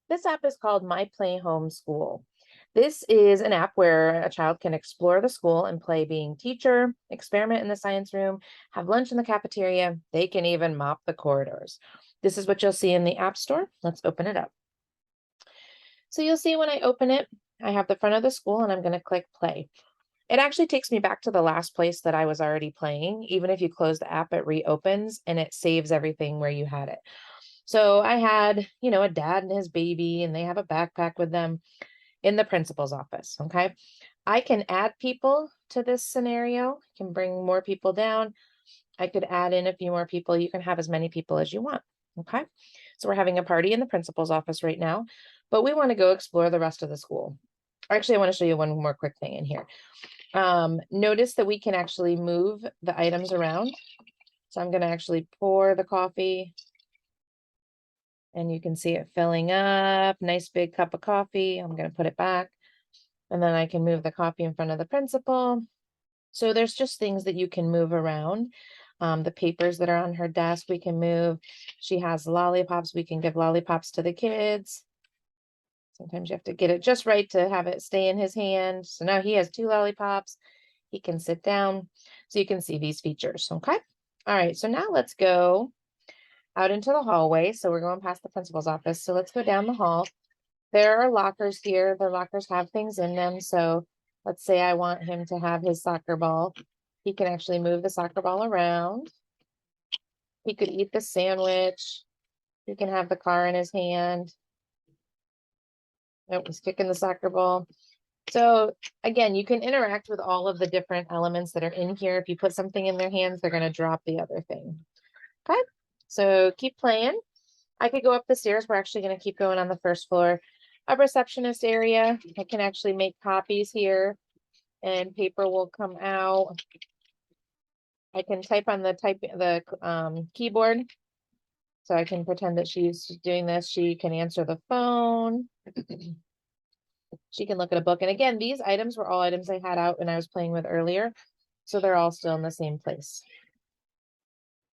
This app is called My PlayHome School. This is an app where a child can explore the school and play being teacher, experiment in the science room, have lunch in the cafeteria. They can even mop the corridors. This is what you'll see in the App Store. Let's open it up. So you'll see when I open it, I have the front of the school and I'm going to click play. It actually takes me back to the last place that I was already playing. Even if you close the app, it reopens and it saves everything where you had it. So I had, a dad and his baby, and they have a backpack with them in the principal's office. Okay. I can add people to this scenario, can bring more people down. I could add in a few more people. You can have as many people as you want. Okay. So we're having a party in the principal's office right now, but we want to go explore the rest of the school. Actually, I want to show you one more quick thing in here. Notice that we can actually move the items around. So I'm going to actually pour the coffee and you can see it filling up. Nice big cup of coffee. I'm going to put it back and then I can move the coffee in front of the principal. So there's just things that you can move around. The papers that are on her desk, we can move. She has lollipops. We can give lollipops to the kids. Sometimes you have to get it just right to have it stay in his hand. So now he has 2 lollipops. He can sit down. So you can see these features. Okay. All right. So now let's go out into the hallway. So we're going past the principal's office. So let's go down the hall. There are lockers here. The lockers have things in them. So let's say I want him to have his soccer ball. He can actually move the soccer ball around. He could eat the sandwich. He can have the car in his hand. Oh, he's kicking the soccer ball. So again, you can interact with all of the different elements that are in here. If you put something in their hands, they're going to drop the other thing. Okay, so keep playing. I could go up the stairs. We're actually going to keep going on the first floor. A receptionist area. I can actually make copies here and paper will come out. I can type on the keyboard. So I can pretend that she's doing this. She can answer the phone. She can look at a book. And again, these items were all items I had out when I was playing with earlier. So they're all still in the same place.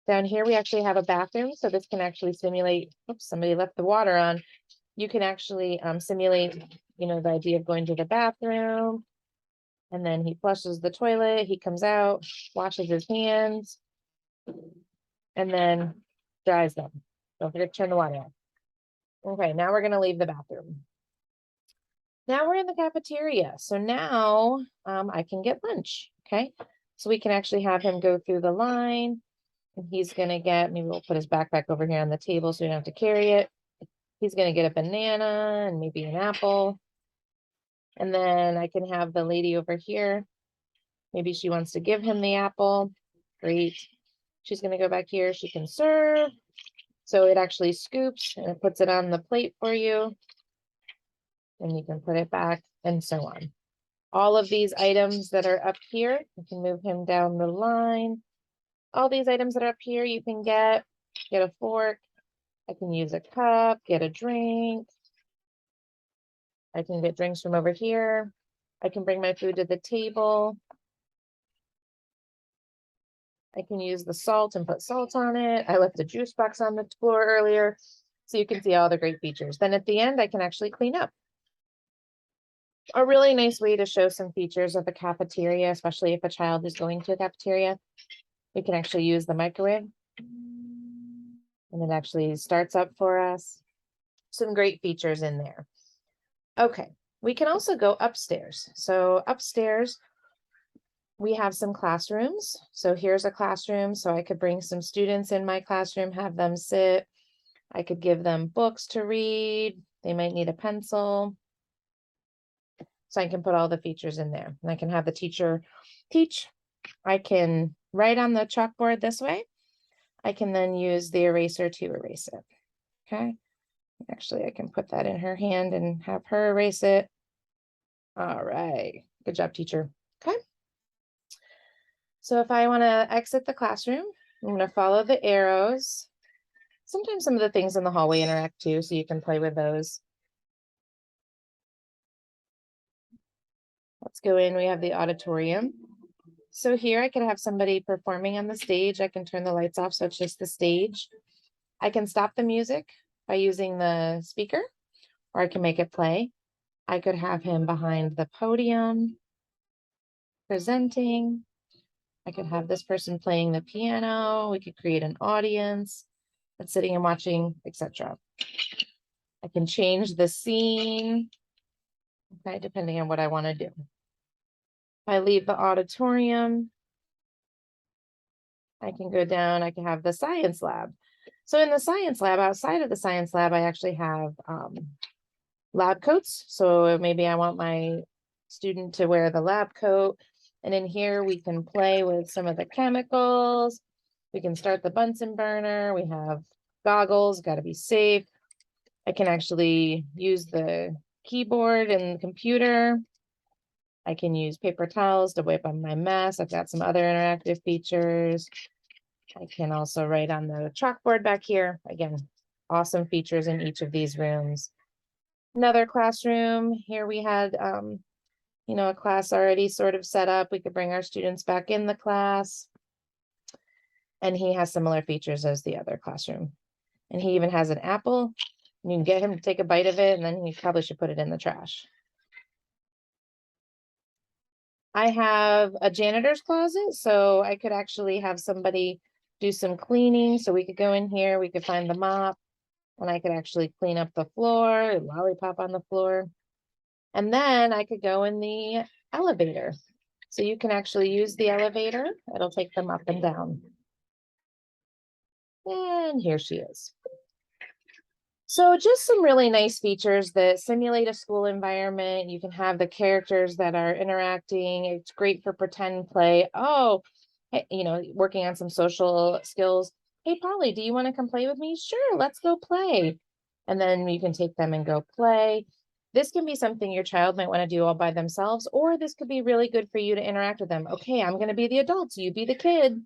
Down here, we actually have a bathroom. So this can actually simulate, oops, somebody left the water on. You can actually simulate, the idea of going to the bathroom. And then he flushes the toilet. He comes out, washes his hands, and then dries them. Don't forget to turn the water on. Okay, now we're going to leave the bathroom. Now we're in the cafeteria. So now I can get lunch. Okay. So we can actually have him go through the line and he's going to get, maybe we'll put his backpack over here on the table so we don't have to carry it. He's going to get a banana and maybe an apple. And then I can have the lady over here. Maybe she wants to give him the apple. Great. She's going to go back here. She can serve. So it actually scoops and it puts it on the plate for you. And you can put it back and so on. All of these items that are up here, you can move him down the line. All these items that are up here, you can get a fork. I can use a cup, get a drink. I can get drinks from over here. I can bring my food to the table. I can use the salt and put salt on it. I left a juice box on the floor earlier, so you can see all the great features. Then at the end, I can actually clean up. A really nice way to show some features of the cafeteria, especially if a child is going to a cafeteria. We can actually use the microwave and it actually starts up for us. Some great features in there. Okay, we can also go upstairs. So upstairs, we have some classrooms. So here's a classroom. So I could bring some students in my classroom, have them sit. I could give them books to read. They might need a pencil. So I can put all the features in there and I can have the teacher teach. I can write on the chalkboard this way. I can then use the eraser to erase it. Okay. Actually, I can put that in her hand and have her erase it. All right. Good job, teacher. Okay. So if I want to exit the classroom, I'm going to follow the arrows. Sometimes some of the things in the hallway interact too, so you can play with those. Let's go in. We have the auditorium. So here I could have somebody performing on the stage. I can turn the lights off so it's just the stage. I can stop the music by using the speaker, or I can make it play. I could have him behind the podium presenting. I could have this person playing the piano. We could create an audience that's sitting and watching, etc. I can change the scene, okay, depending on what I want to do. If I leave the auditorium, I can go down, I can have the science lab. So in the science lab, outside of the science lab, I actually have lab coats. So maybe I want my student to wear the lab coat. And in here, we can play with some of the chemicals. We can start the Bunsen burner. We have goggles, got to be safe. I can actually use the keyboard and the computer. I can use paper towels to wipe up my mess. I've got some other interactive features. I can also write on the chalkboard back here. Again, awesome features in each of these rooms. Another classroom. Here we had, a class already sort of set up. We could bring our students back in the class. And he has similar features as the other classroom. And he even has an apple. You can get him to take a bite of it, and then he probably should put it in the trash. I have a janitor's closet, so I could actually have somebody do some cleaning. So we could go in here, we could find the mop, and I could actually clean up the floor, lollipop on the floor. And then I could go in the elevator. So you can actually use the elevator. It'll take them up and down. And here she is. So just some really nice features that simulate a school environment. You can have the characters that are interacting. It's great for pretend play. Oh, working on some social skills. Hey, Polly, do you want to come play with me? Sure, let's go play. And then you can take them and go play. This can be something your child might want to do all by themselves, or this could be really good for you to interact with them. Okay, I'm going to be the adult, you be the kid.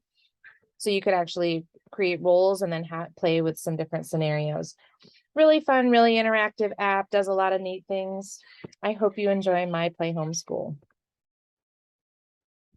So you could actually create roles and then play with some different scenarios. Really fun, really interactive app, does a lot of neat things. I hope you enjoy my PlayHome School.